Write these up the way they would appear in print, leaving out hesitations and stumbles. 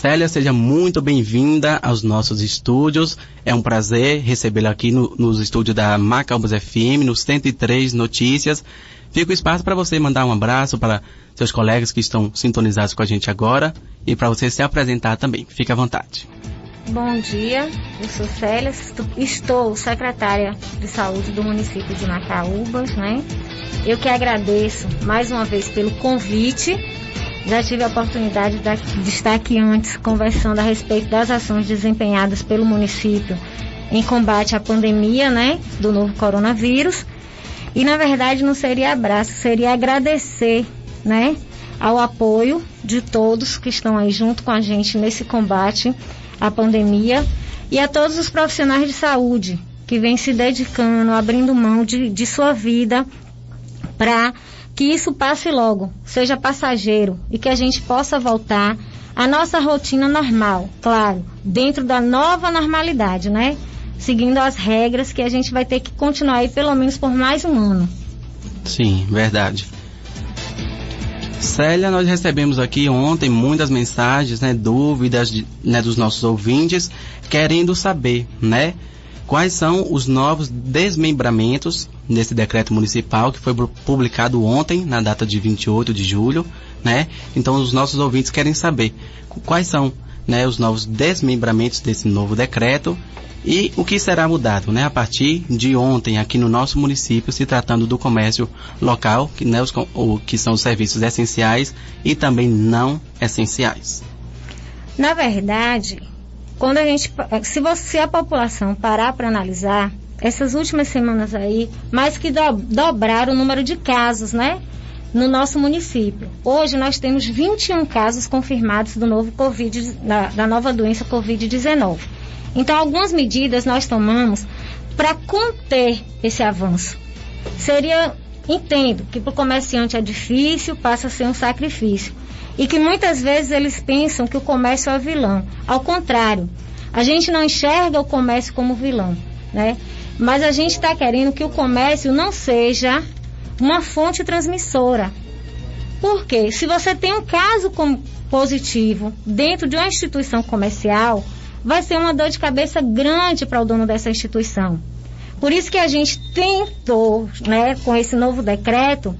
Célia, seja muito bem-vinda aos nossos estúdios. É um prazer recebê-la aqui nos estúdios da Macaúbas FM, no 103 Notícias. Fica o espaço para você mandar um abraço para seus colegas que estão sintonizados com a gente agora e para você se apresentar também. Fique à vontade. Bom dia, eu sou Célia, estou secretária de saúde do município de Macaúbas, né? Eu que agradeço mais uma vez pelo convite. Já tive a oportunidade de estar aqui antes conversando a respeito das ações desempenhadas pelo município em combate à pandemia, né, do novo coronavírus. E na verdade não seria abraço, seria agradecer, né, ao apoio de todos que estão aí junto com a gente nesse combate à pandemia e a todos os profissionais de saúde que vêm se dedicando, abrindo mão de sua vida para que isso passe logo, seja passageiro e que a gente possa voltar à nossa rotina normal, claro, dentro da nova normalidade, né? Seguindo as regras que a gente vai ter que continuar aí pelo menos por mais um ano. Sim, verdade. Célia, nós recebemos aqui ontem muitas mensagens, né, dúvidas dos nossos ouvintes, querendo saber, né, quais são os novos desmembramentos desse decreto municipal que foi publicado ontem, na data de 28 de julho, né? Então os nossos ouvintes querem saber quais são, né, os novos desmembramentos desse novo decreto e o que será mudado, né, a partir de ontem aqui no nosso município, se tratando do comércio local, que, né, que são os serviços essenciais e também não essenciais. Na verdade, quando a gente, se a população parar para analisar, essas últimas semanas aí, mais que dobraram o número de casos, né, no nosso município. Hoje nós temos 21 casos confirmados do novo da nova doença Covid-19. Então, algumas medidas nós tomamos para conter esse avanço. Entendo que para o comerciante é difícil, passa a ser um sacrifício. E que muitas vezes eles pensam que o comércio é vilão. Ao contrário, a gente não enxerga o comércio como vilão, né? Mas a gente está querendo que o comércio não seja uma fonte transmissora. Por quê? Se você tem um caso positivo dentro de uma instituição comercial, vai ser uma dor de cabeça grande para o dono dessa instituição. Por isso que a gente tentou, né, com esse novo decreto,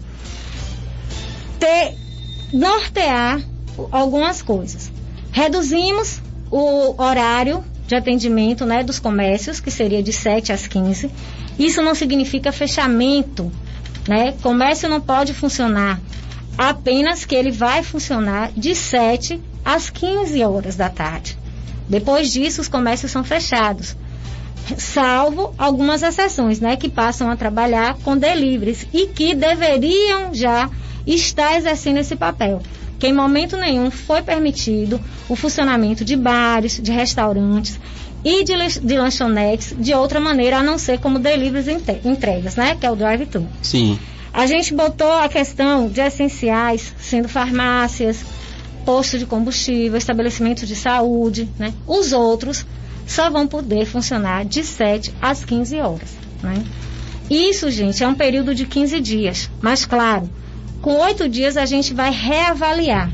nortear algumas coisas. Reduzimos o horário de atendimento, né, dos comércios, que seria de 7 às 15. Isso não significa fechamento, né? Comércio não pode funcionar, apenas que ele vai funcionar de 7 às 15 horas da tarde. Depois disso, os comércios são fechados, salvo algumas exceções, né, que passam a trabalhar com deliveries e que deveriam já estar exercendo esse papel. Que em momento nenhum foi permitido o funcionamento de bares, de restaurantes e de lanchonetes de outra maneira, a não ser como deliveries entregas, né, que é o drive-thru. Sim. A gente botou a questão de essenciais, sendo farmácias, posto de combustível, estabelecimento de saúde, né? Os outros só vão poder funcionar de 7 às 15 horas, né? Isso, gente, é um período de 15 dias, mas claro, com 8 dias a gente vai reavaliar,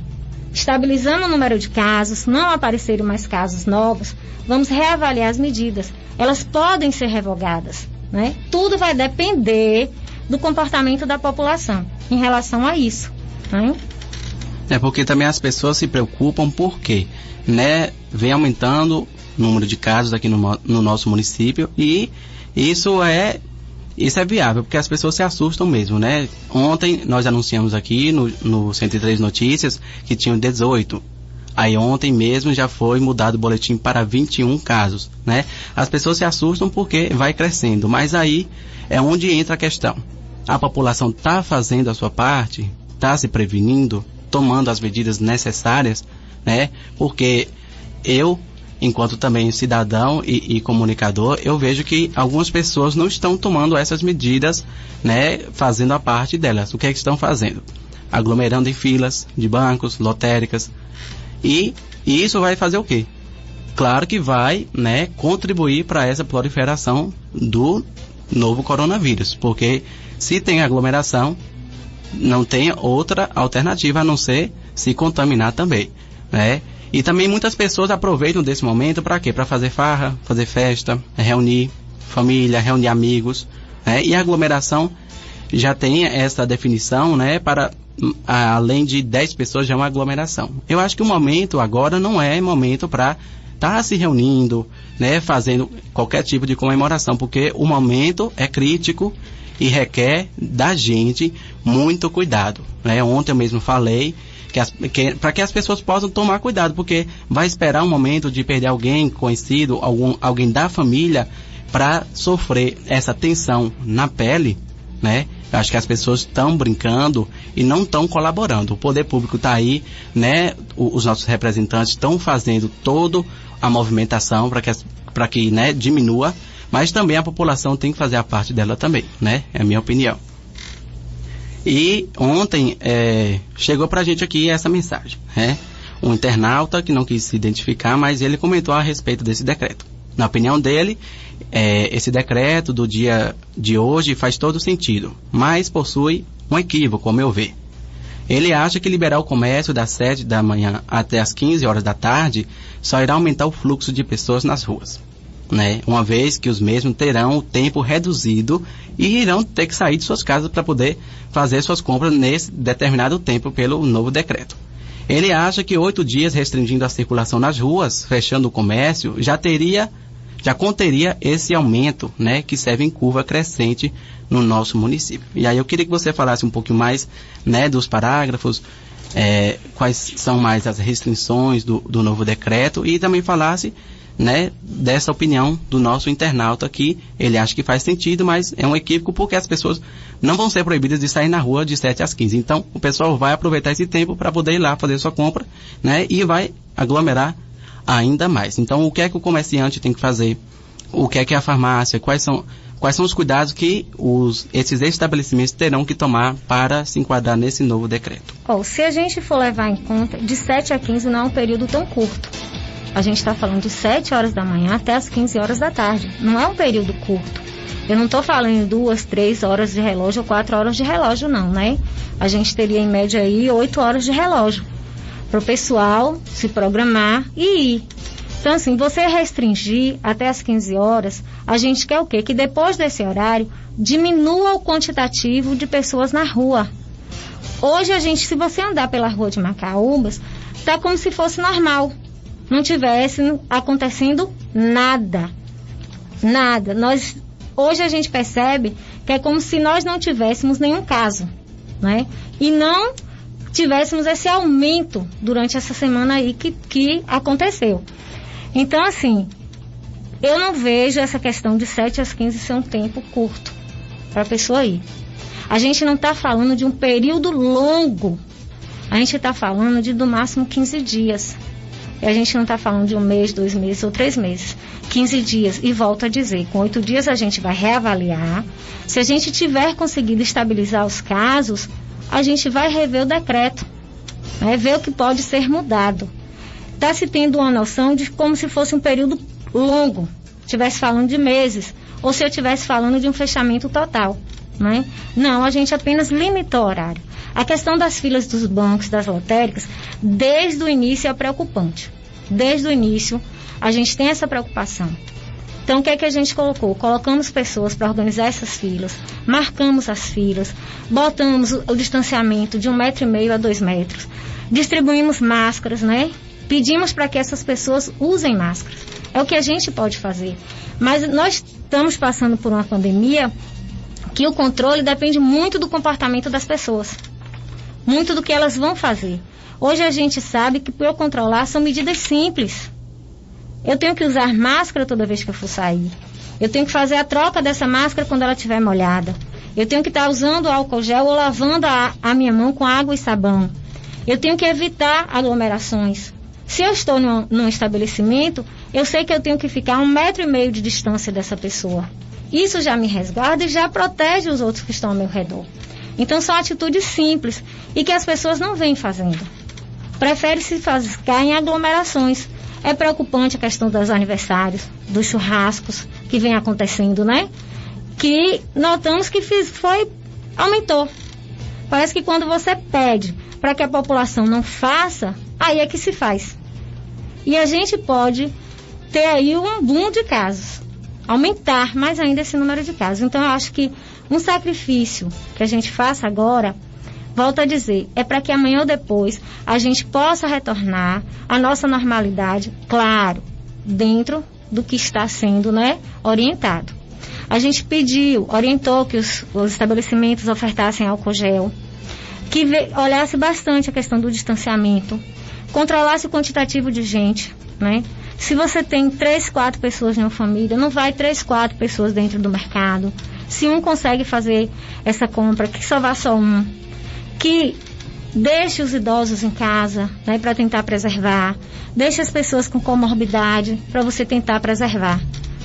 estabilizando o número de casos, não aparecerem mais casos novos, vamos reavaliar as medidas. Elas podem ser revogadas, né? Tudo vai depender do comportamento da população em relação a isso, né? É porque também as pessoas se preocupam porque, né, vem aumentando o número de casos aqui no nosso município e isso é viável, porque as pessoas se assustam mesmo, né? Ontem nós anunciamos aqui no 103 Notícias que tinham 18. Aí ontem mesmo já foi mudado o boletim para 21 casos, né? As pessoas se assustam porque vai crescendo, mas aí é onde entra a questão. A população está fazendo a sua parte, está se prevenindo, tomando as medidas necessárias, né? Porque eu, enquanto também cidadão e comunicador, eu vejo que algumas pessoas não estão tomando essas medidas, né? Fazendo a parte delas. O que é que estão fazendo? Aglomerando em filas de bancos, lotéricas. E isso vai fazer o quê? Claro que vai, né, contribuir para essa proliferação do novo coronavírus, porque se tem aglomeração, não tem outra alternativa a não ser se contaminar também, né? E também muitas pessoas aproveitam desse momento para quê? Para fazer farra, fazer festa, reunir família, reunir amigos, né? E a aglomeração já tem essa definição, né? Para além de 10 pessoas já é uma aglomeração. Eu acho que o momento agora não é momento para estar se reunindo, né? Fazendo qualquer tipo de comemoração, porque o momento é crítico e requer da gente muito cuidado, né? Ontem eu mesmo falei para que as pessoas possam tomar cuidado, porque vai esperar um momento de perder alguém conhecido, alguém da família, para sofrer essa tensão na pele, né? Eu acho que as pessoas estão brincando e não estão colaborando. O poder público está aí, né? Os nossos representantes estão fazendo toda a movimentação para que né, diminua, mas também a população tem que fazer a parte dela também, né? É a minha opinião. E ontem chegou pra gente aqui essa mensagem, né? Um internauta que não quis se identificar, mas ele comentou a respeito desse decreto. Na opinião dele, esse decreto do dia de hoje faz todo sentido, mas possui um equívoco, ao meu ver. Ele acha que liberar o comércio das 7 da manhã até as 15 horas da tarde só irá aumentar o fluxo de pessoas nas ruas, né? Uma vez que os mesmos terão o tempo reduzido e irão ter que sair de suas casas para poder fazer suas compras nesse determinado tempo pelo novo decreto. Ele acha que 8 dias restringindo a circulação nas ruas, fechando o comércio, já conteria esse aumento, né, que serve em curva crescente no nosso município. E aí eu queria que você falasse um pouquinho mais, né, dos parágrafos, quais são mais as restrições do novo decreto e também falasse, né, dessa opinião do nosso internauta que ele acha que faz sentido, mas é um equívoco porque as pessoas não vão ser proibidas de sair na rua de 7 às 15. Então, o pessoal vai aproveitar esse tempo para poder ir lá fazer sua compra, né, e vai aglomerar ainda mais. Então, o que é que o comerciante tem que fazer? O que é a farmácia? Quais são os cuidados que esses estabelecimentos terão que tomar para se enquadrar nesse novo decreto? Se a gente for levar em conta, de 7 a 15 não é um período tão curto. A gente está falando de 7 horas da manhã até as 15 horas da tarde. Não é um período curto. Eu não estou falando em 2, 3 horas de relógio ou 4 horas de relógio, não, né? A gente teria em média aí 8 horas de relógio para o pessoal se programar e ir. Então, assim, você restringir até as 15 horas, a gente quer o quê? Que depois desse horário diminua o quantitativo de pessoas na rua. Hoje se você andar pela rua de Macaúbas, está como se fosse normal. Não tivesse acontecendo nada. Nada. Hoje a gente percebe que é como se nós não tivéssemos nenhum caso, né? E não tivéssemos esse aumento durante essa semana aí que aconteceu. Então, assim, eu não vejo essa questão de 7 às 15 ser um tempo curto para a pessoa ir. A gente não está falando de um período longo. A gente está falando de, no máximo, 15 dias. E a gente não está falando de 1 mês, 2 meses ou 3 meses. 15 dias. E volto a dizer, com 8 dias a gente vai reavaliar. Se a gente tiver conseguido estabilizar os casos, a gente vai rever o decreto. Ver o que pode ser mudado. Está se tendo uma noção de como se fosse um período longo. Estivesse falando de meses. Ou se eu estivesse falando de um fechamento total. Né? Não, a gente apenas limitou o horário. A questão das filas dos bancos, das lotéricas, desde o início é preocupante. Desde o início, a gente tem essa preocupação. Então, o que é que a gente colocou? Colocamos pessoas para organizar essas filas, marcamos as filas, botamos o distanciamento de 1,5 m a 2 metros, distribuímos máscaras, né? Pedimos para que essas pessoas usem máscaras. É o que a gente pode fazer. Mas nós estamos passando por uma pandemia que o controle depende muito do comportamento das pessoas. Muito do que elas vão fazer. Hoje a gente sabe que para eu controlar são medidas simples. Eu tenho que usar máscara toda vez que eu for sair. Eu tenho que fazer a troca dessa máscara quando ela estiver molhada. Eu tenho que estar usando álcool gel ou lavando a minha mão com água e sabão. Eu tenho que evitar aglomerações. Se eu estou num estabelecimento, eu sei que eu tenho que ficar a 1,5 m de distância dessa pessoa. Isso já me resguarda e já protege os outros que estão ao meu redor. Então são atitudes simples e que as pessoas não vêm fazendo. Prefere-se ficar em aglomerações. É preocupante a questão dos aniversários, dos churrascos que vem acontecendo, né? Que notamos que aumentou. Parece que quando você pede para que a população não faça, aí é que se faz. E a gente pode ter aí um boom de casos, aumentar mais ainda esse número de casos. Então, eu acho que um sacrifício que a gente faça agora, volto a dizer, é para que amanhã ou depois a gente possa retornar à nossa normalidade, claro, dentro do que está sendo, né, orientado. A gente orientou que os estabelecimentos ofertassem álcool gel, que olhasse bastante a questão do distanciamento, controlasse o quantitativo de gente, né? Se você tem 3, 4 pessoas em uma família, não vai 3, 4 pessoas dentro do mercado. Se um consegue fazer essa compra, que só vá só um. Que deixe os idosos em casa, né, para tentar preservar. Deixe as pessoas com comorbidade para você tentar preservar,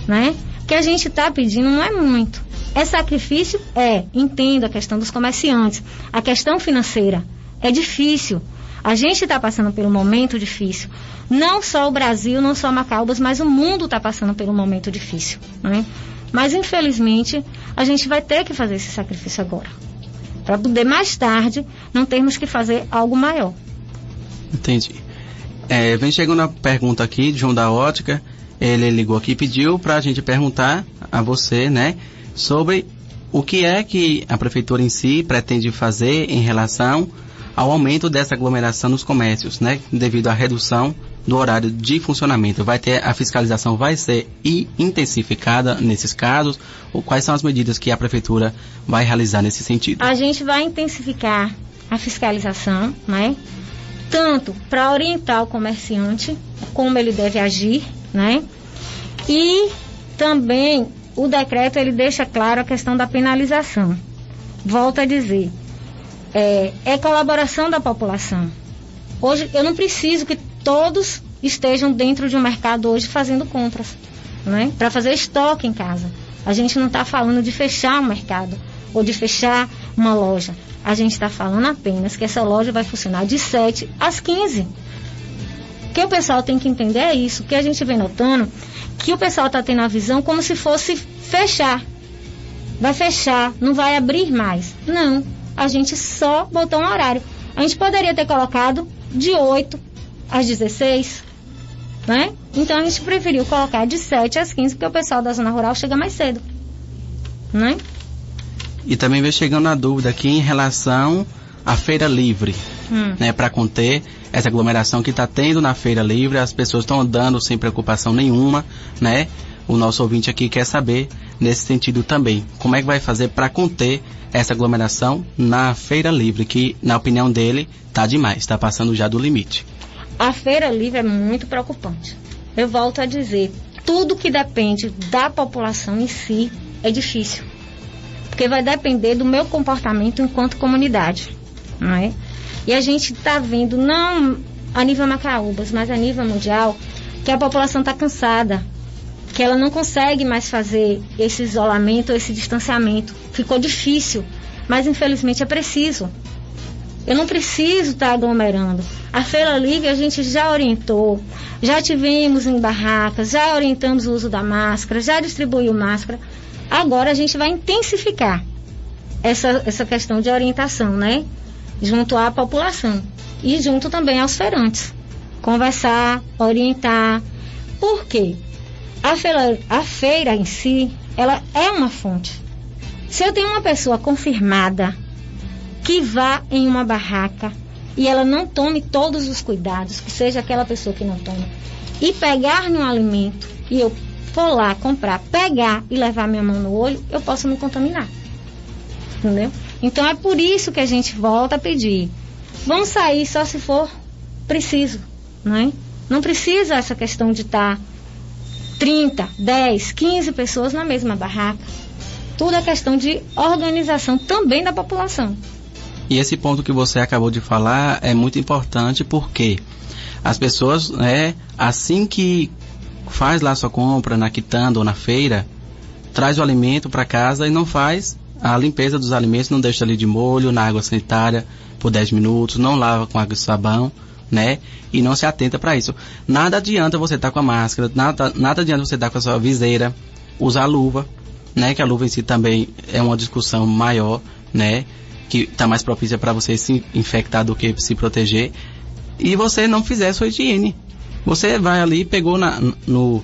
né? O que a gente está pedindo não é muito. É sacrifício? Entendo a questão dos comerciantes. A questão financeira é difícil. A gente está passando por um momento difícil. Não só o Brasil, não só Macaúbas, mas o mundo está passando por um momento difícil, né? Mas, infelizmente, a gente vai ter que fazer esse sacrifício agora, para poder mais tarde não termos que fazer algo maior. Entendi. Vem chegando a pergunta aqui de João da Ótica. Ele ligou aqui e pediu para a gente perguntar a você, né, sobre o que é que a prefeitura em si pretende fazer em relação ao aumento dessa aglomeração nos comércios, né, devido à redução do horário de funcionamento. A fiscalização vai ser intensificada nesses casos? Ou quais são as medidas que a prefeitura vai realizar nesse sentido? A gente vai intensificar a fiscalização, né, tanto para orientar o comerciante como ele deve agir, né, e também o decreto ele deixa claro a questão da penalização. Volto a dizer, é colaboração da população. Hoje eu não preciso que todos estejam dentro de um mercado hoje fazendo compras, né, para fazer estoque em casa. A gente não está falando de fechar um mercado ou de fechar uma loja. A gente está falando apenas que essa loja vai funcionar de 7 às 15. O que o pessoal tem que entender é isso. O que a gente vem notando, que o pessoal está tendo a visão como se fosse fechar. Vai fechar, não vai abrir mais. Não, a gente só botou um horário. A gente poderia ter colocado de 8 às 16, né? Então a gente preferiu colocar de 7 às 15, porque o pessoal da zona rural chega mais cedo, né? E também vem chegando a dúvida aqui em relação à feira livre, né? Para conter essa aglomeração que está tendo na feira livre, as pessoas estão andando sem preocupação nenhuma, né? O nosso ouvinte aqui quer saber nesse sentido também, como é que vai fazer para conter essa aglomeração na feira livre, que na opinião dele está demais, está passando já do limite. A feira livre é muito preocupante. Eu volto a dizer, tudo que depende da população em si é difícil, porque vai depender do meu comportamento enquanto comunidade, não é? E a gente está vendo, não a nível Macaúbas, mas a nível mundial, que a população está cansada, que ela não consegue mais fazer esse isolamento, esse distanciamento. Ficou difícil, mas infelizmente é preciso. Eu não preciso estar aglomerando. A feira livre a gente já orientou, já tivemos em barracas, já orientamos o uso da máscara, já distribuiu máscara. Agora a gente vai intensificar essa questão de orientação, né? Junto à população e junto também aos feirantes. Conversar, orientar. Por quê? A feira em si, ela é uma fonte. Se eu tenho uma pessoa confirmada que vá em uma barraca e ela não tome todos os cuidados, que seja aquela pessoa que não toma, e pegar um alimento, e eu for lá comprar, pegar e levar minha mão no olho, eu posso me contaminar. Entendeu? Então é por isso que a gente volta a pedir. Vamos sair só se for preciso, né? Não precisa essa questão de estar 30, 10, 15 pessoas na mesma barraca. Tudo é questão de organização também da população. E esse ponto que você acabou de falar é muito importante, porque as pessoas, assim que faz lá sua compra na quitanda ou na feira, traz o alimento para casa e não faz a limpeza dos alimentos, não deixa ali de molho, na água sanitária por 10 minutos, não lava com água e sabão, né? E não se atenta para isso. Nada adianta você estar com a máscara, nada adianta você estar com a sua viseira, usar luva, né? Que a luva em si também é uma discussão maior, né? Que está mais propícia para você se infectar do que se proteger. E você não fizer sua higiene, Você vai ali, pegou no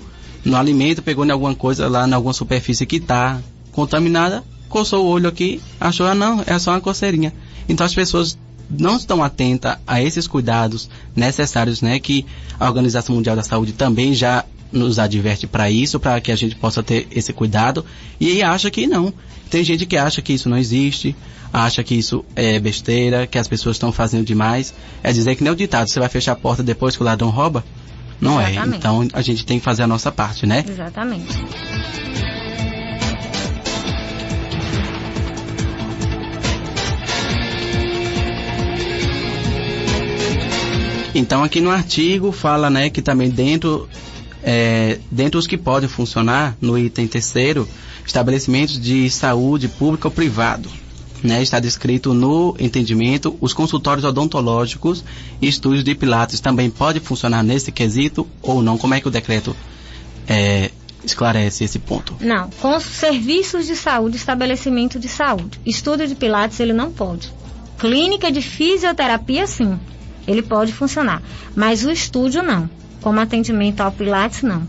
alimento, pegou em alguma coisa lá, em alguma superfície que está contaminada, coçou o olho aqui, achou, não, é só uma coceirinha. Então as pessoas não estão atentas a esses cuidados necessários, né, que a Organização Mundial da Saúde também já nos adverte para isso, para que a gente possa ter esse cuidado, e acha que não. Tem gente que acha que isso não existe, acha que isso é besteira, que as pessoas estão fazendo demais. É dizer que nem o ditado, você vai fechar a porta depois que o ladrão rouba? Não Exatamente. é. Então a gente tem que fazer a nossa parte, né? Exatamente. Então aqui no artigo fala, né, que também dentro dos que podem funcionar, no item 3º, estabelecimentos de saúde público ou privado, né, está descrito no entendimento, os consultórios odontológicos e estúdios de pilates também podem funcionar nesse quesito ou não? Como é que o decreto esclarece esse ponto? Não, com serviços de saúde, estabelecimento de saúde. Estúdio de pilates ele não pode. Clínica de fisioterapia sim, ele pode funcionar, mas o estúdio não. Como atendimento ao pilates, não.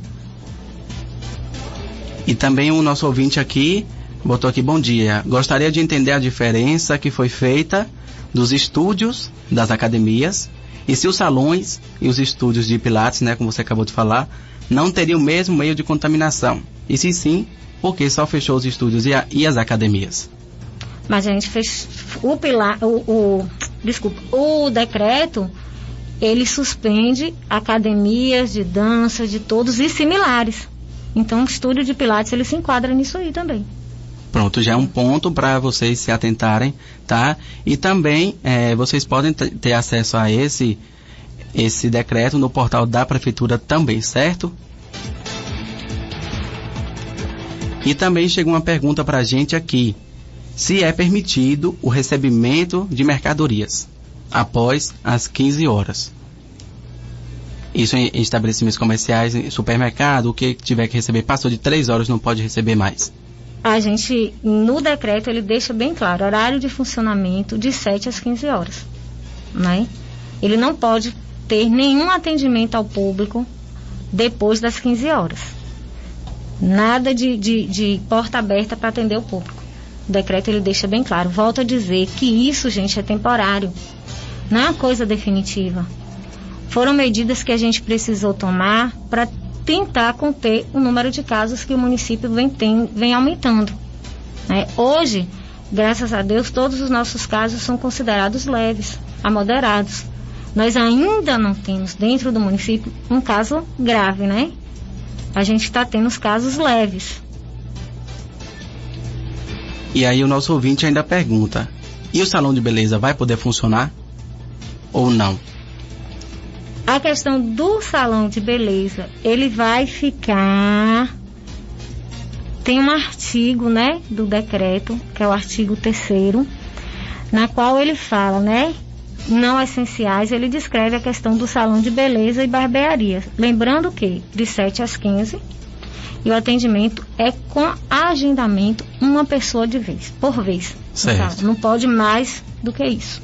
E também o nosso ouvinte aqui botou aqui, bom dia, gostaria de entender a diferença que foi feita dos estúdios das academias e se os salões e os estúdios de pilates, né, como você acabou de falar, não teriam o mesmo meio de contaminação. E se sim, por que só fechou os estúdios e as academias? Mas a gente fez o decreto, ele suspende academias de dança, de todos e similares. Então o estúdio de pilates ele se enquadra nisso aí também. Pronto, já é um ponto para vocês se atentarem, tá? E também vocês podem ter acesso a esse decreto no portal da prefeitura também, certo? E também chegou uma pergunta para a gente aqui, se é permitido o recebimento de mercadorias após as 15 horas. Isso em estabelecimentos comerciais, em supermercado, o que tiver que receber, passou de 3 horas, não pode receber mais. A gente, no decreto, ele deixa bem claro, horário de funcionamento de 7 às 15 horas. Né? Ele não pode ter nenhum atendimento ao público depois das 15 horas. Nada de porta aberta para atender o público. O decreto ele deixa bem claro. Volto a dizer que isso, gente, é temporário. Não é uma coisa definitiva. Foram medidas que a gente precisou tomar para tentar conter o número de casos que o município vem aumentando. Né? Hoje, graças a Deus, todos os nossos casos são considerados leves a moderados. Nós ainda não temos dentro do município um caso grave, né? A gente está tendo os casos leves. E aí o nosso ouvinte ainda pergunta, e o salão de beleza vai poder funcionar ou não? A questão do salão de beleza, ele vai ficar... Tem um artigo, né, do decreto, que é o artigo 3º, na qual ele fala, né, não essenciais, ele descreve a questão do salão de beleza e barbearia. Lembrando que de 7 às 15, e o atendimento é com agendamento, uma pessoa por vez. Certo. Não pode mais do que isso.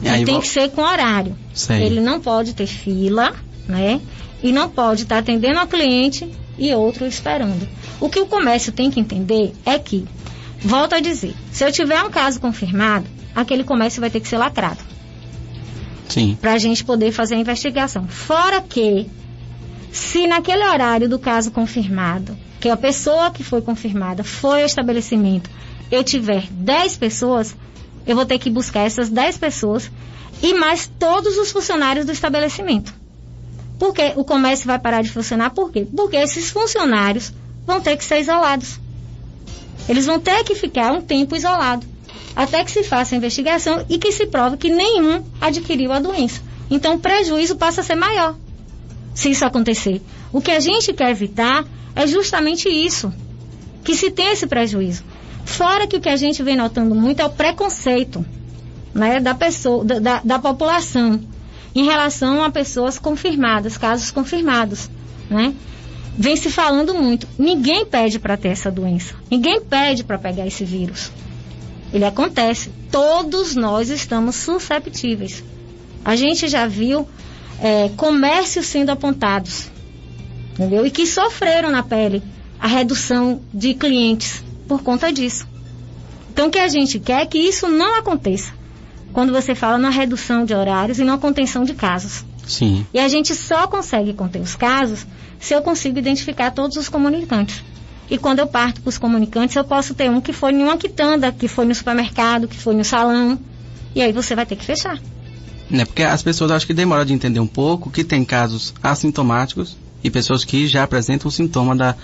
E aí, tem que ser com horário. Sei. Ele não pode ter fila, né? E não pode estar atendendo ao cliente e outro esperando. O que o comércio tem que entender é que, volto a dizer, se eu tiver um caso confirmado, aquele comércio vai ter que ser lacrado. Sim. Para a gente poder fazer a investigação. Fora que, se naquele horário do caso confirmado, que a pessoa que foi confirmada foi ao estabelecimento, eu tiver 10 pessoas, eu vou ter que buscar essas 10 pessoas e mais todos os funcionários do estabelecimento. Por que o comércio vai parar de funcionar? Por quê? Porque esses funcionários vão ter que ser isolados. Eles vão ter que ficar um tempo isolado, até que se faça a investigação e que se prove que nenhum adquiriu a doença. Então o prejuízo passa a ser maior, se isso acontecer. O que a gente quer evitar é justamente isso, que se tenha esse prejuízo. Fora que o que a gente vem notando muito é o preconceito, né, da pessoa, da população em relação a pessoas confirmadas, casos confirmados, né? Vem se falando muito. Ninguém pede para ter essa doença. Ninguém pede para pegar esse vírus. Ele acontece. Todos nós estamos susceptíveis. A gente já viu comércios sendo apontados, entendeu? E que sofreram na pele a redução de clientes por conta disso. Então, o que a gente quer é que isso não aconteça quando você fala na redução de horários e na contenção de casos. Sim. E a gente só consegue conter os casos se eu consigo identificar todos os comunicantes. E quando eu parto para os comunicantes, eu posso ter um que foi em uma quitanda, que foi no supermercado, que foi no salão, e aí você vai ter que fechar. Porque as pessoas acho que demoram de entender um pouco que tem casos assintomáticos e pessoas que já apresentam o sintoma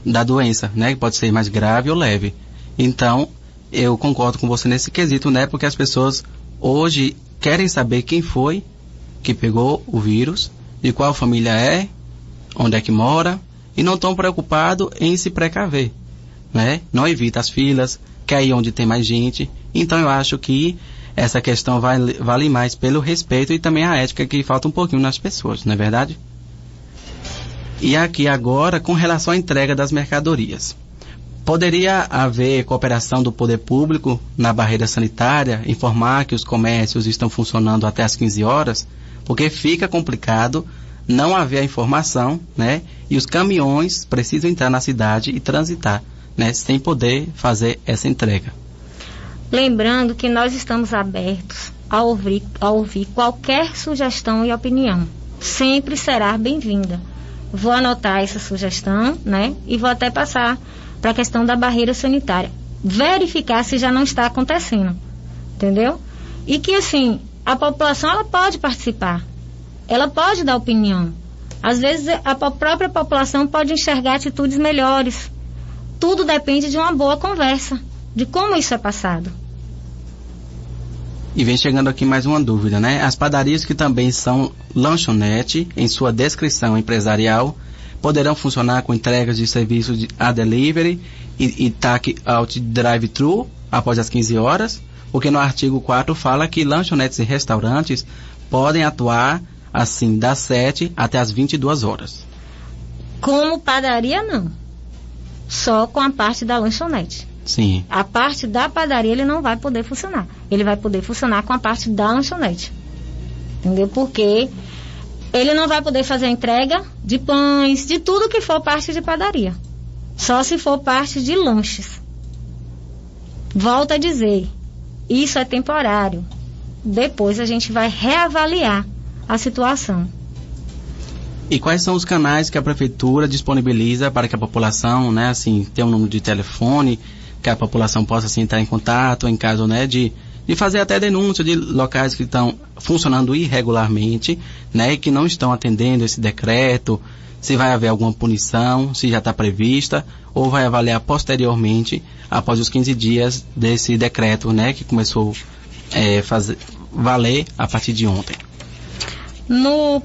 da doença, né? Que pode ser mais grave ou leve. Então, eu concordo com você nesse quesito, né? Porque as pessoas hoje querem saber quem foi que pegou o vírus, de qual família é, onde é que mora, e não estão preocupados em se precaver, né? Não evita as filas, quer ir onde tem mais gente. Então eu acho que essa questão vale mais pelo respeito e também a ética que falta um pouquinho nas pessoas, não é verdade? E aqui agora, com relação à entrega das mercadorias. Poderia haver cooperação do poder público na barreira sanitária, informar que os comércios estão funcionando até às 15 horas, porque fica complicado não haver a informação, né? E os caminhões precisam entrar na cidade e transitar, né? Sem poder fazer essa entrega. Lembrando que nós estamos abertos a ouvir qualquer sugestão e opinião. Sempre será bem-vinda. Vou anotar essa sugestão, né? E vou até passar para a questão da barreira sanitária. Verificar se já não está acontecendo. Entendeu? E que, assim, a população, ela pode participar. Ela pode dar opinião. Às vezes, a própria população pode enxergar atitudes melhores. Tudo depende de uma boa conversa, de como isso é passado. E vem chegando aqui mais uma dúvida, né? As padarias que também são lanchonete, em sua descrição empresarial, poderão funcionar com entregas de serviços a delivery e take-out drive-thru após as 15 horas? Porque no artigo 4 fala que lanchonetes e restaurantes podem atuar assim das 7 até as 22 horas. Como padaria, não. Só com a parte da lanchonete. Sim. A parte da padaria ele não vai poder funcionar. Ele vai poder funcionar com a parte da lanchonete. Entendeu? Porque ele não vai poder fazer a entrega de pães, de tudo que for parte de padaria. Só se for parte de lanches. Volto a dizer, isso é temporário. Depois a gente vai reavaliar a situação. E quais são os canais que a prefeitura disponibiliza para que a população, né, assim, tenha um número de telefone, que a população possa assim, entrar em contato em caso, né, de fazer até denúncia de locais que estão funcionando irregularmente, né, e que não estão atendendo esse decreto, se vai haver alguma punição, se já está prevista, ou vai avaliar posteriormente, após os 15 dias desse decreto, né, que começou valer a partir de ontem. No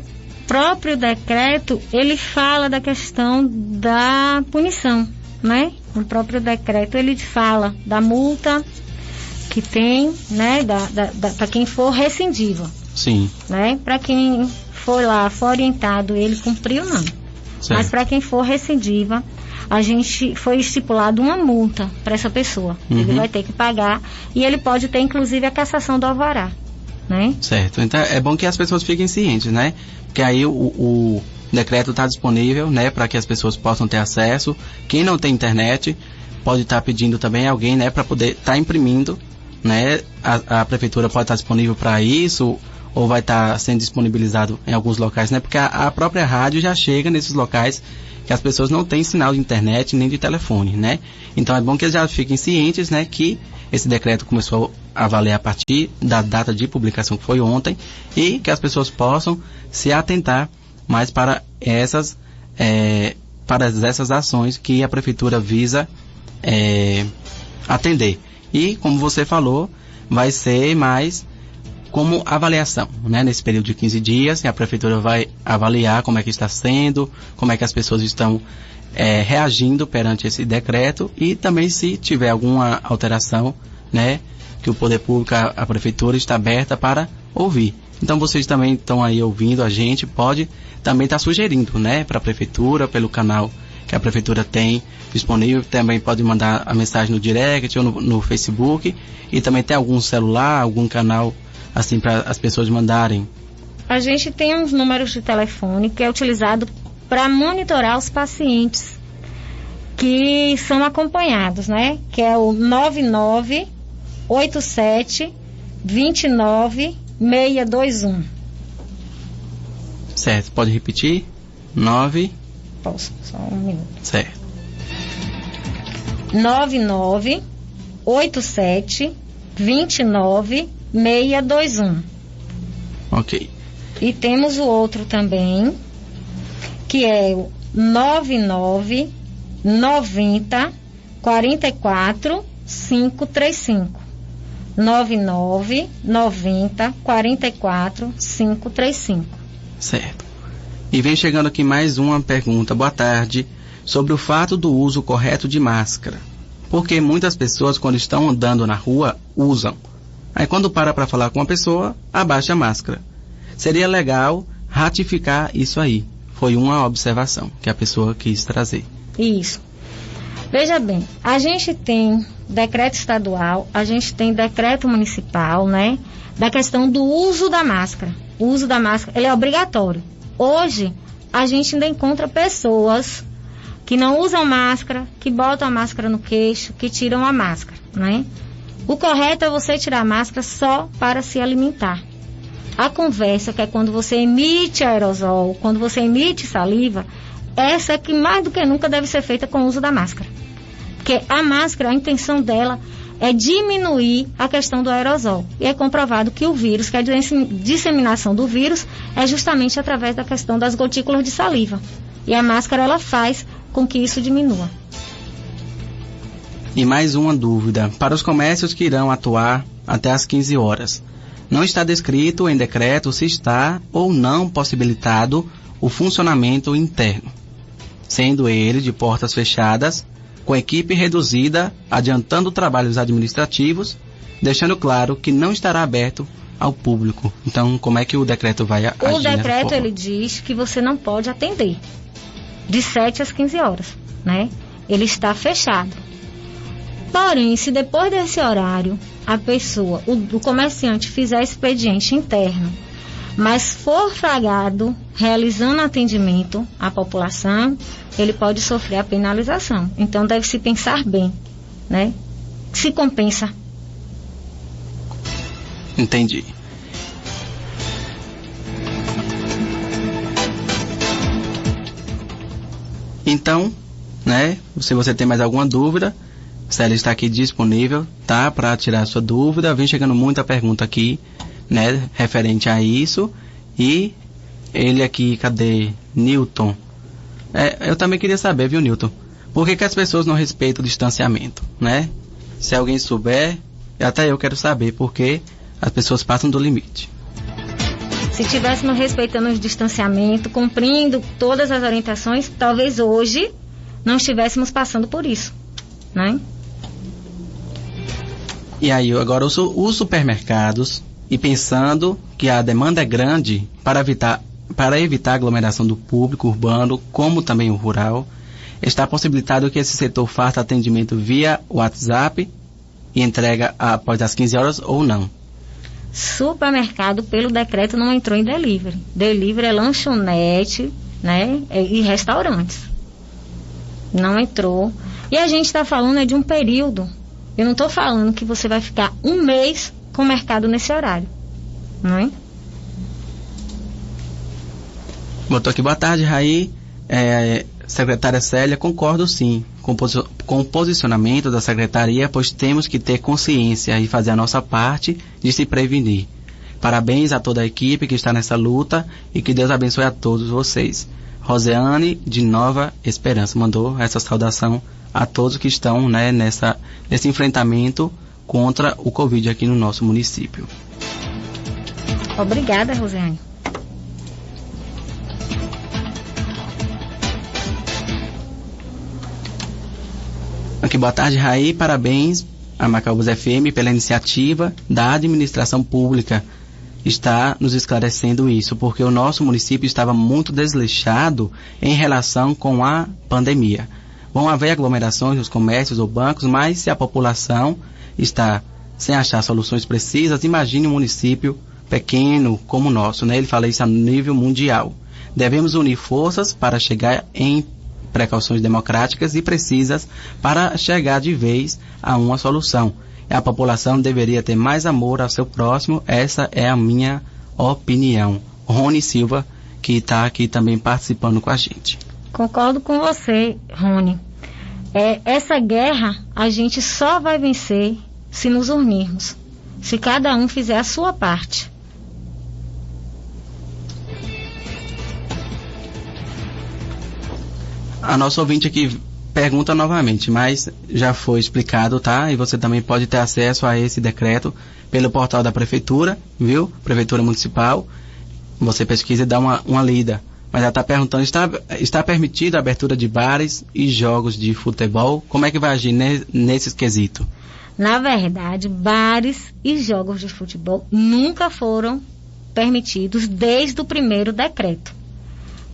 próprio decreto, ele fala da questão da punição, né? No próprio decreto ele fala da multa que tem, né? Para quem for recidivo. Sim. Né? Para quem for lá, for orientado, ele cumpriu, não. Certo. Mas para quem for recidiva, a gente foi estipulado uma multa para essa pessoa. Uhum. Ele vai ter que pagar e ele pode ter inclusive a cassação do alvará, né? Certo. Então é bom que as pessoas fiquem cientes, né? Porque aí o decreto está disponível, né, para que as pessoas possam ter acesso. Quem não tem internet pode estar pedindo também alguém, né, para poder estar imprimindo, né? A prefeitura pode estar disponível para isso, ou vai estar sendo disponibilizado em alguns locais, né? Porque a própria rádio já chega nesses locais que as pessoas não têm sinal de internet nem de telefone, né? Então é bom que eles já fiquem cientes, né, que esse decreto começou a valer a partir da data de publicação que foi ontem e que as pessoas possam se atentar mais para essas ações que a prefeitura visa atender. E, como você falou, vai ser mais como avaliação, né? Nesse período de 15 dias, a prefeitura vai avaliar como é que está sendo, como é que as pessoas estão reagindo perante esse decreto e também se tiver alguma alteração, né? Que o poder público, a prefeitura está aberta para ouvir. Então vocês também estão aí ouvindo a gente, pode também estar sugerindo, né, para a prefeitura, pelo canal que a prefeitura tem disponível, também pode mandar a mensagem no direct ou no Facebook, e também tem algum celular, algum canal assim para as pessoas mandarem a gente tem uns números de telefone que é utilizado para monitorar os pacientes que são acompanhados, né? Que é o 9987 29 621. Certo, pode repetir? 9. Posso, só um minuto. Certo. 9987 29 621. Ok. E temos o outro também, que é o 99 90 44 535. 99 90 44 535. Certo. E vem chegando aqui mais uma pergunta. Boa tarde. Sobre o fato do uso correto de máscara. Porque muitas pessoas, quando estão andando na rua, usam. Aí quando para falar com uma pessoa, abaixa a máscara. Seria legal ratificar isso aí. Foi uma observação que a pessoa quis trazer. Isso. Veja bem, a gente tem decreto estadual, a gente tem decreto municipal, né? Da questão do uso da máscara. O uso da máscara, ele é obrigatório. Hoje, a gente ainda encontra pessoas que não usam máscara, que botam a máscara no queixo, que tiram a máscara, né? O correto é você tirar a máscara só para se alimentar. A conversa, que é quando você emite aerosol, quando você emite saliva, essa é que mais do que nunca deve ser feita com o uso da máscara. Porque a máscara, a intenção dela é diminuir a questão do aerosol. E é comprovado que o vírus, que a disseminação do vírus, é justamente através da questão das gotículas de saliva. E a máscara, ela faz com que isso diminua. E mais uma dúvida. Para os comércios que irão atuar até às 15 horas, não está descrito em decreto se está ou não possibilitado o funcionamento interno, sendo ele de portas fechadas, com equipe reduzida, adiantando trabalhos administrativos, deixando claro que não estará aberto ao público. Então, como é que o decreto vai agir? O decreto, ele diz que você não pode atender de 7 às 15 horas, né? Ele está fechado. Porém, se depois desse horário, a pessoa, o comerciante fizer expediente interno, mas for flagrado realizando atendimento à população, ele pode sofrer a penalização. Então, deve se pensar bem, né? Se compensa. Entendi. Então, né, se você tem mais alguma dúvida, Célia está aqui disponível, tá, para tirar a sua dúvida. Vem chegando muita pergunta aqui, né, referente a isso. E ele aqui, cadê? Newton. Eu também queria saber, viu, Newton? Por que as pessoas não respeitam o distanciamento, né? Se alguém souber, até eu quero saber por que as pessoas passam do limite. Se estivéssemos respeitando o distanciamento, cumprindo todas as orientações, talvez hoje não estivéssemos passando por isso, né? E aí, agora os supermercados, e pensando que a demanda é grande para evitar a aglomeração do público urbano, como também o rural, está possibilitado que esse setor faça atendimento via WhatsApp e entrega após as 15 horas ou não? Supermercado, pelo decreto, não entrou em delivery. Delivery é lanchonete, né, e restaurantes. Não entrou. E a gente está falando de um período. Eu não estou falando que você vai ficar um mês com o mercado nesse horário, não é? Botou aqui, boa tarde, Raí. Secretária Célia, concordo sim com o posicionamento da secretaria, pois temos que ter consciência e fazer a nossa parte de se prevenir. Parabéns a toda a equipe que está nessa luta e que Deus abençoe a todos vocês. Roseane, de Nova Esperança, mandou essa saudação a todos que estão, né, nesse enfrentamento contra o Covid aqui no nosso município. Obrigada, Roseane. Aqui, boa tarde, Raí. Parabéns a Macaúbas FM pela iniciativa da administração pública. Está nos esclarecendo isso, porque o nosso município estava muito desleixado em relação com a pandemia. Vão haver aglomerações nos comércios ou bancos, mas se a população está sem achar soluções precisas, imagine um município pequeno como o nosso, né? Ele fala isso a nível mundial. Devemos unir forças para chegar em precauções democráticas e precisas para chegar de vez a uma solução. A população deveria ter mais amor ao seu próximo, essa é a minha opinião. Rony Silva, que está aqui também participando com a gente. Concordo com você, Rony. Essa guerra a gente só vai vencer se nos unirmos, se cada um fizer a sua parte. A nossa ouvinte aqui pergunta novamente, mas já foi explicado, tá? E você também pode ter acesso a esse decreto pelo portal da Prefeitura, viu? Prefeitura Municipal. Você pesquisa e dá uma lida. Mas ela está perguntando, está permitida a abertura de bares e jogos de futebol? Como é que vai agir nesse quesito? Na verdade, bares e jogos de futebol nunca foram permitidos desde o primeiro decreto.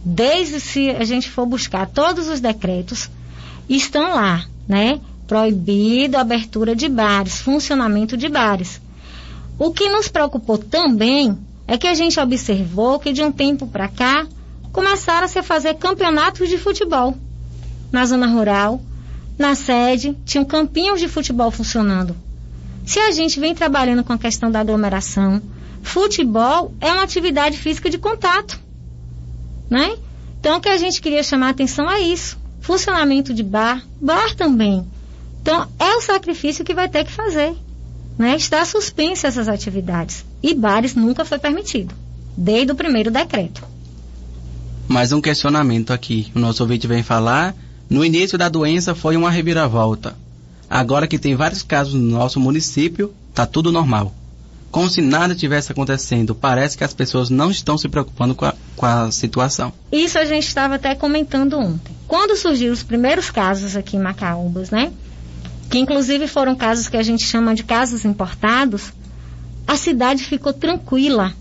Desde, se a gente for buscar todos os decretos, estão lá, né? Proibido a abertura de bares, funcionamento de bares. O que nos preocupou também é que a gente observou que de um tempo para cá começaram a se fazer campeonatos de futebol na zona rural, na sede, tinham campinhos de futebol funcionando. Se a gente vem trabalhando com a questão da aglomeração, futebol é uma atividade física de contato, né? Então o que a gente queria chamar a atenção é isso, funcionamento de bar também. Então é o sacrifício que vai ter que fazer, né? Está suspensa essas atividades e bares nunca foi permitido, desde o primeiro decreto. Mais um questionamento aqui, o nosso ouvinte vem falar, no início da doença foi uma reviravolta, agora que tem vários casos no nosso município, está tudo normal. Como se nada tivesse acontecendo, parece que as pessoas não estão se preocupando com a situação. Isso a gente estava até comentando ontem. Quando surgiram os primeiros casos aqui em Macaúbas, né? Que inclusive foram casos que a gente chama de casos importados, a cidade ficou tranquila.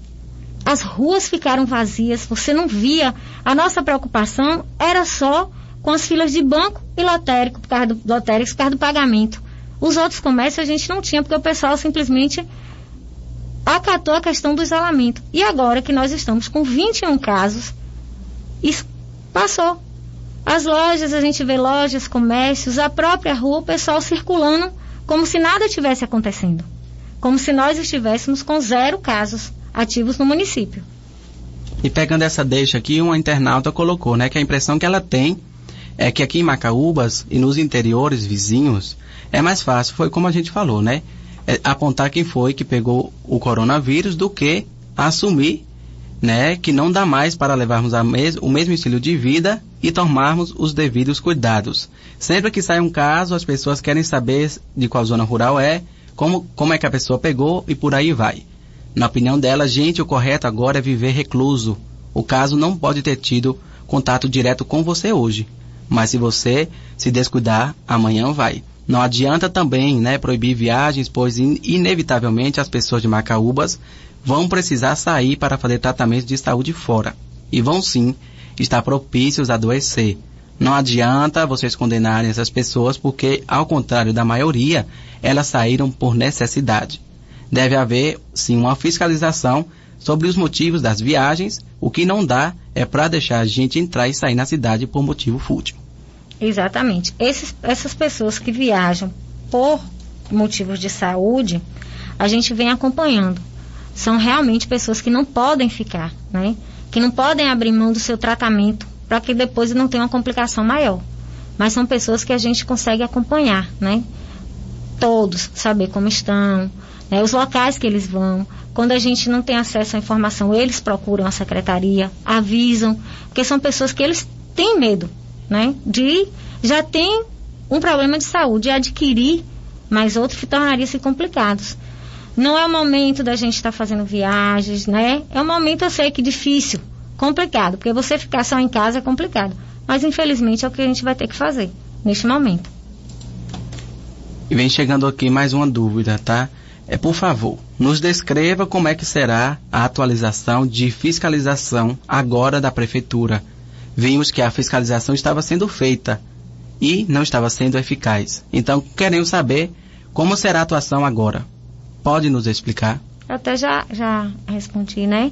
As ruas ficaram vazias, você não via. A nossa preocupação era só com as filas de banco e lotérico, por causa do pagamento. Os outros comércios a gente não tinha, porque o pessoal simplesmente acatou a questão do isolamento. E agora que nós estamos com 21 casos, isso passou. As lojas, a gente vê lojas, comércios, a própria rua, o pessoal circulando como se nada tivesse acontecendo. Como se nós estivéssemos com 0 casos ativos no município. E pegando essa deixa aqui, uma internauta colocou, né, que a impressão que ela tem é que aqui em Macaúbas e nos interiores vizinhos é mais fácil, foi como a gente falou, né, apontar quem foi que pegou o coronavírus do que assumir, né, que não dá mais para levarmos o mesmo estilo de vida e tomarmos os devidos cuidados. Sempre que sai um caso, as pessoas querem saber de qual zona rural é, como é que a pessoa pegou e por aí vai. Na opinião dela, gente, o correto agora é viver recluso. O caso não pode ter tido contato direto com você hoje. Mas se você se descuidar, amanhã vai. Não adianta também, né, proibir viagens, pois inevitavelmente as pessoas de Macaúbas vão precisar sair para fazer tratamento de saúde fora. E vão sim estar propícios a adoecer. Não adianta vocês condenarem essas pessoas porque, ao contrário da maioria, elas saíram por necessidade. Deve haver, sim, uma fiscalização sobre os motivos das viagens. O que não dá é para deixar a gente entrar e sair na cidade por motivo fútil. Exatamente. Essas pessoas que viajam por motivos de saúde, a gente vem acompanhando. São realmente pessoas que não podem ficar, né? Que não podem abrir mão do seu tratamento para que depois não tenha uma complicação maior. Mas são pessoas que a gente consegue acompanhar, né? Todos, saber como estão, né, os locais que eles vão. Quando a gente não tem acesso à informação, eles procuram a secretaria, avisam, porque são pessoas que eles têm medo, né, já tem um problema de saúde, adquirir mais outros que tornaria-se complicados. Não é o momento da gente estar fazendo viagens, né? É um momento, eu sei que difícil, complicado, porque você ficar só em casa é complicado, mas infelizmente é o que a gente vai ter que fazer neste momento. E vem chegando aqui mais uma dúvida, tá? Por favor, nos descreva como é que será a atualização de fiscalização agora da Prefeitura. Vimos que a fiscalização estava sendo feita e não estava sendo eficaz. Então, queremos saber como será a atuação agora. Pode nos explicar? eu até já respondi, né?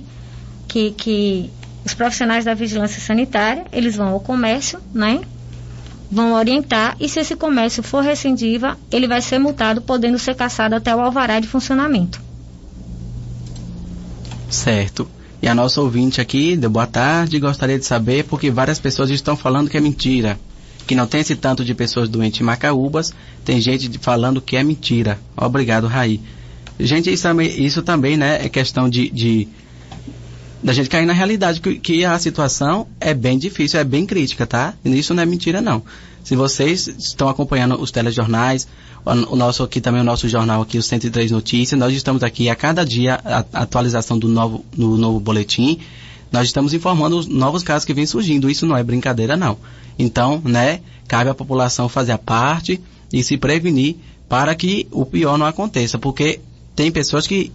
Que os profissionais da vigilância sanitária, eles vão ao comércio, né? Vão orientar, e se esse comércio for recidiva, ele vai ser multado, podendo ser cassado até o alvará de funcionamento. Certo. E a nossa ouvinte aqui, deu boa tarde, gostaria de saber, porque várias pessoas estão falando que é mentira, que não tem esse tanto de pessoas doentes em Macaúbas, tem gente falando que é mentira. Obrigado, Raí. Gente, isso também, né, é questão da gente cair na realidade, que a situação é bem difícil, é bem crítica, tá? Isso não é mentira, não. Se vocês estão acompanhando os telejornais, o nosso jornal aqui, o 103 Notícias, nós estamos aqui a cada dia, a atualização do novo boletim, nós estamos informando os novos casos que vêm surgindo. Isso não é brincadeira, não. Então, né, cabe à população fazer a parte e se prevenir para que o pior não aconteça, porque tem pessoas que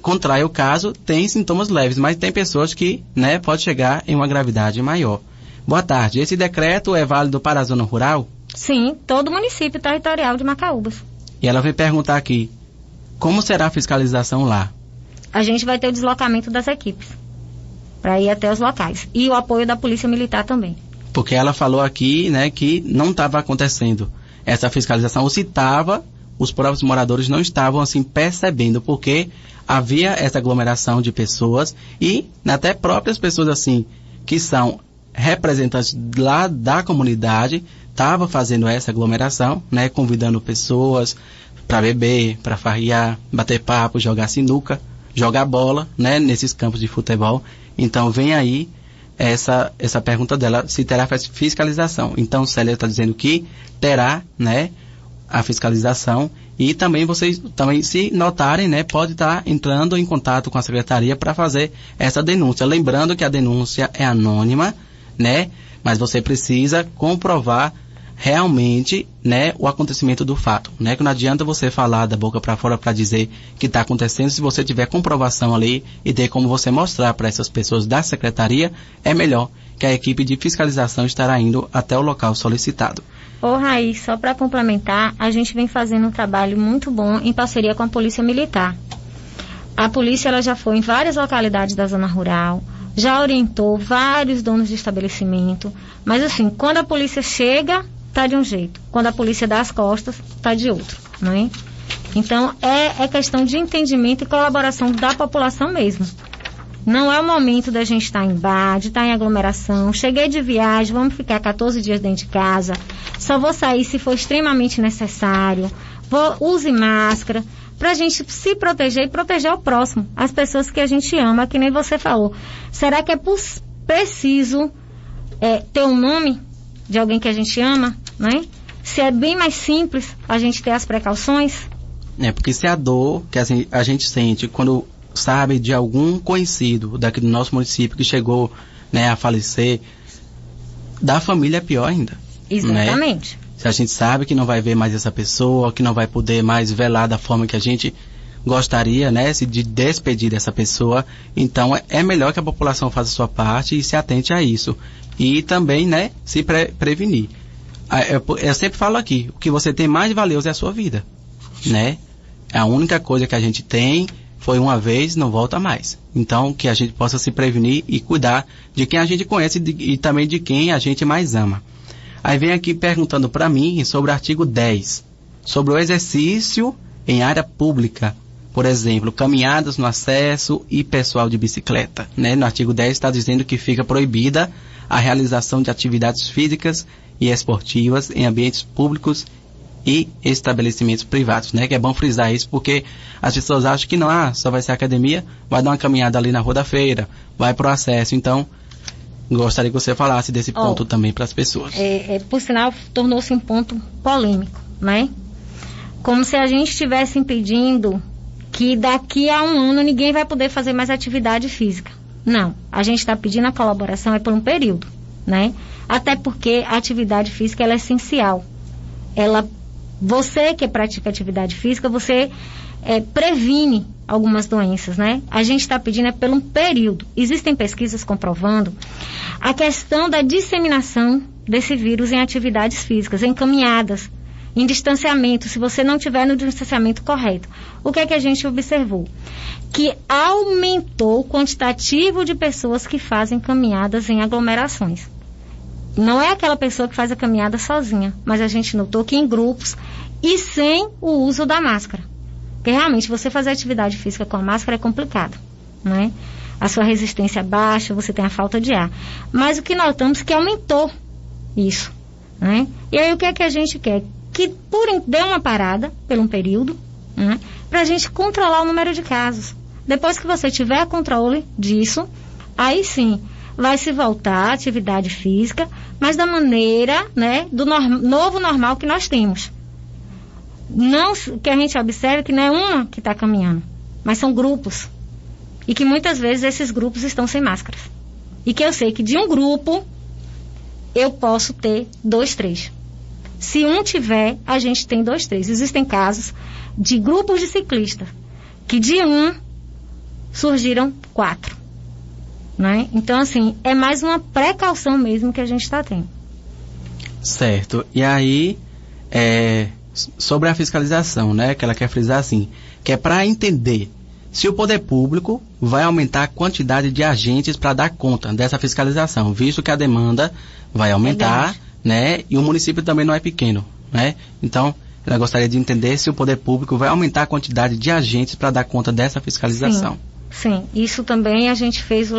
contraem o caso, tem sintomas leves, mas tem pessoas que, né, pode chegar em uma gravidade maior. Boa tarde. Esse decreto é válido para a zona rural? Sim, todo o município territorial de Macaúbas. E ela veio perguntar aqui, como será a fiscalização lá? A gente vai ter o deslocamento das equipes para ir até os locais. E o apoio da Polícia Militar também. Porque ela falou aqui, né, que não estava acontecendo essa fiscalização. Ou se estava, os próprios moradores não estavam assim percebendo, porque havia essa aglomeração de pessoas e até próprias pessoas assim que são representantes lá da comunidade estavam fazendo essa aglomeração, né, convidando pessoas para beber, para farrear, bater papo, jogar sinuca, jogar bola, né, nesses campos de futebol. Então vem aí essa pergunta dela, se terá fiscalização. Então Célia está dizendo que terá, né, a fiscalização, e também vocês, também se notarem, né, pode estar entrando em contato com a secretaria para fazer essa denúncia. Lembrando que a denúncia é anônima, né, mas você precisa comprovar realmente, né, o acontecimento do fato, né, que não adianta você falar da boca para fora para dizer que está acontecendo. Se você tiver comprovação ali e ter como você mostrar para essas pessoas da secretaria, é melhor, que a equipe de fiscalização estará indo até o local solicitado. Ô Raí, só para complementar, a gente vem fazendo um trabalho muito bom em parceria com a Polícia Militar. A polícia ela já foi em várias localidades da zona rural, já orientou vários donos de estabelecimento, mas assim, quando a polícia chega, tá de um jeito. Quando a polícia dá as costas, tá de outro, não é? Então, é questão de entendimento e colaboração da população mesmo. Não é o momento da gente estar em bar, de estar em aglomeração. Cheguei de viagem, vamos ficar 14 dias dentro de casa. Só vou sair se for extremamente necessário. Use máscara, para a gente se proteger e proteger o próximo. As pessoas que a gente ama, que nem você falou. Será que é preciso ter um nome de alguém que a gente ama, né? Se é bem mais simples a gente ter as precauções. Porque se a dor que a gente sente quando sabe de algum conhecido daqui do nosso município que chegou, né, a falecer, da família é pior ainda. Exatamente. Né? Se a gente sabe que não vai ver mais essa pessoa, que não vai poder mais velar da forma que a gente gostaria, né, de despedir dessa pessoa, então é melhor que a população faça a sua parte e se atente a isso. E também, né, se prevenir. Eu sempre falo aqui, o que você tem mais valioso é a sua vida, né? A única coisa que a gente tem foi uma vez, não volta mais. Então, que a gente possa se prevenir e cuidar de quem a gente conhece e também de quem a gente mais ama. Aí vem aqui perguntando para mim sobre o artigo 10, sobre o exercício em área pública, por exemplo, caminhadas no acesso e pessoal de bicicleta, né? No artigo 10 está dizendo que fica proibida a realização de atividades físicas e esportivas em ambientes públicos e estabelecimentos privados, né? Que é bom frisar isso, porque as pessoas acham que não, só vai ser academia, vai dar uma caminhada ali na Rua da Feira, vai pro acesso. Então, gostaria que você falasse desse ponto também para as pessoas. Por sinal, tornou-se um ponto polêmico, né? Como se a gente estivesse impedindo que daqui a um ano ninguém vai poder fazer mais atividade física. Não, a gente está pedindo a colaboração por um período, né? Até porque a atividade física ela é essencial. Você que pratica atividade física, você previne algumas doenças, né? A gente está pedindo por um período. Existem pesquisas comprovando a questão da disseminação desse vírus em atividades físicas, em caminhadas. em distanciamento, se você não tiver no distanciamento correto. O que é que a gente observou? Que aumentou o quantitativo de pessoas que fazem caminhadas em aglomerações. Não é aquela pessoa que faz a caminhada sozinha, mas a gente notou que em grupos e sem o uso da máscara. Porque realmente você fazer atividade física com a máscara é complicado, né? A sua resistência baixa, você tem a falta de ar. Mas o que notamos é que aumentou isso, né? E aí o que é que a gente quer? Que dê uma parada por um período, né? Para a gente controlar o número de casos. Depois que você tiver controle disso, aí sim vai se voltar à atividade física, mas da maneira, né, do novo normal que nós temos. Não que a gente observe que não é uma que está caminhando, mas são grupos. E que muitas vezes esses grupos estão sem máscaras. E que eu sei que de um grupo eu posso ter 2, 3. Se um tiver, a gente tem 2, 3. Existem casos de grupos de ciclistas que de um surgiram 4. Né? Então, assim, é mais uma precaução mesmo que a gente está tendo. Certo. E aí, sobre a fiscalização, né? Que ela quer frisar assim, que é para entender se o poder público vai aumentar a quantidade de agentes para dar conta dessa fiscalização, visto que a demanda vai aumentar, né? E o município também não é pequeno, né? Então, ela gostaria de entender se o poder público vai aumentar a quantidade de agentes para dar conta dessa fiscalização. Sim, isso também a gente fez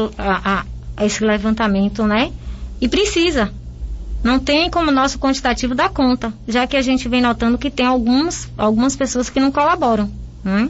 esse levantamento, né? E precisa. Não tem como o nosso quantitativo dar conta, já que a gente vem notando que tem algumas pessoas que não colaboram, né?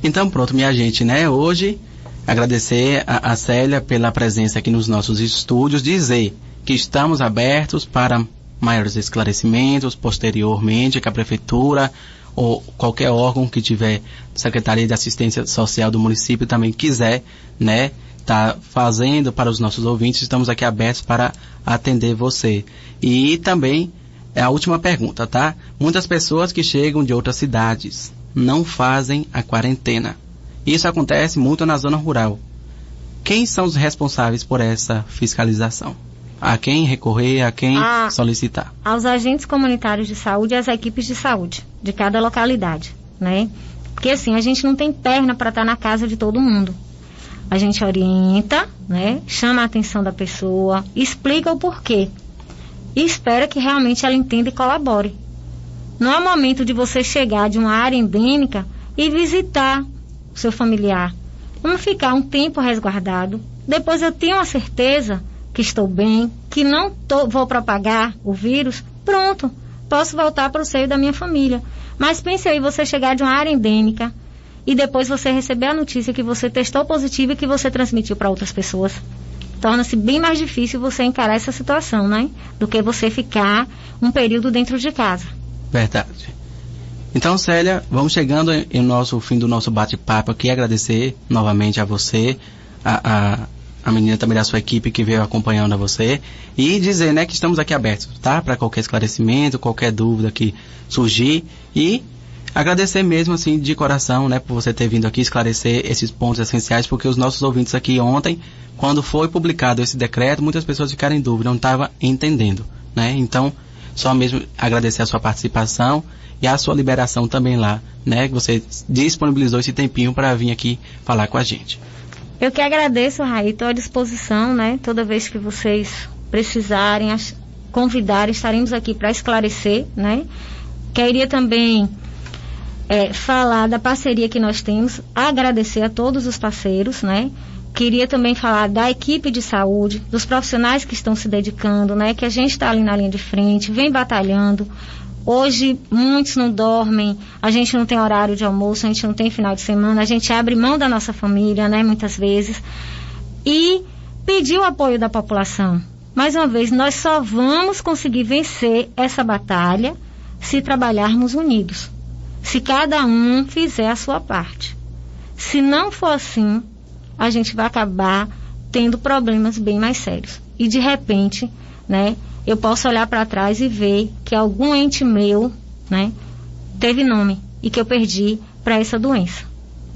Então pronto, minha gente, né? Hoje, agradecer a Célia pela presença aqui nos nossos estúdios, dizer que estamos abertos para maiores esclarecimentos, posteriormente que a Prefeitura ou qualquer órgão que tiver, Secretaria de Assistência Social do município também quiser, né, tá fazendo para os nossos ouvintes, estamos aqui abertos para atender você. E também é a última pergunta, tá? Muitas pessoas que chegam de outras cidades não fazem a quarentena. Isso acontece muito na zona rural. Quem são os responsáveis por essa fiscalização? A quem recorrer, a quem solicitar? Aos agentes comunitários de saúde e às equipes de saúde de cada localidade, né? Porque assim, a gente não tem perna para estar na casa de todo mundo. A gente orienta, né? Chama a atenção da pessoa, explica o porquê e espera que realmente ela entenda e colabore. Não é o momento de você chegar de uma área endêmica e visitar o seu familiar. Vamos ficar um tempo resguardado. Depois eu tenho a certeza que estou bem, que não vou propagar o vírus, pronto, posso voltar para o seio da minha família. Mas pense aí, você chegar de uma área endêmica e depois você receber a notícia que você testou positivo e que você transmitiu para outras pessoas. Torna-se bem mais difícil você encarar essa situação, né? Do que você ficar um período dentro de casa. Verdade. Então, Célia, vamos chegando em nosso fim do nosso bate-papo aqui, agradecer novamente a você, a menina também da sua equipe que veio acompanhando a você e dizer, né, que estamos aqui abertos, tá? Para qualquer esclarecimento, qualquer dúvida que surgir e agradecer mesmo, assim, de coração, né, por você ter vindo aqui esclarecer esses pontos essenciais, porque os nossos ouvintes aqui ontem, quando foi publicado esse decreto, muitas pessoas ficaram em dúvida, não estavam entendendo, né? Então, só mesmo agradecer a sua participação e a sua liberação também lá, né, que você disponibilizou esse tempinho para vir aqui falar com a gente. Eu que agradeço, Raí, estou à disposição, né? Toda vez que vocês precisarem, convidarem, estaremos aqui para esclarecer, né? Queria também falar da parceria que nós temos, agradecer a todos os parceiros, né? Queria também falar da equipe de saúde, dos profissionais que estão se dedicando, né? Que a gente está ali na linha de frente, vem batalhando. Hoje, muitos não dormem, a gente não tem horário de almoço, a gente não tem final de semana, a gente abre mão da nossa família, né, muitas vezes, e pedir o apoio da população. Mais uma vez, nós só vamos conseguir vencer essa batalha se trabalharmos unidos, se cada um fizer a sua parte. Se não for assim, a gente vai acabar tendo problemas bem mais sérios. E de repente, né, eu posso olhar para trás e ver que algum ente meu, né, teve nome e que eu perdi para essa doença.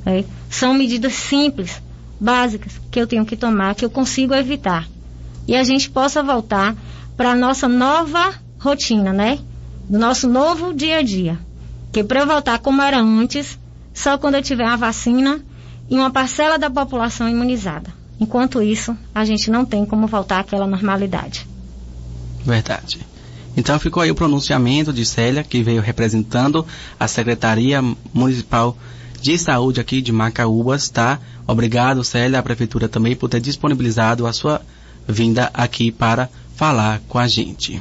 Né? São medidas simples, básicas que eu tenho que tomar, que eu consigo evitar. E a gente possa voltar para a nossa nova rotina, né? Do nosso novo dia a dia. Porque para eu voltar como era antes, só quando eu tiver uma vacina e uma parcela da população imunizada. Enquanto isso, a gente não tem como voltar àquela normalidade. Verdade. Então ficou aí o pronunciamento de Célia, que veio representando a Secretaria Municipal de Saúde aqui de Macaúbas, tá? Obrigado, Célia, a Prefeitura também por ter disponibilizado a sua vinda aqui para falar com a gente.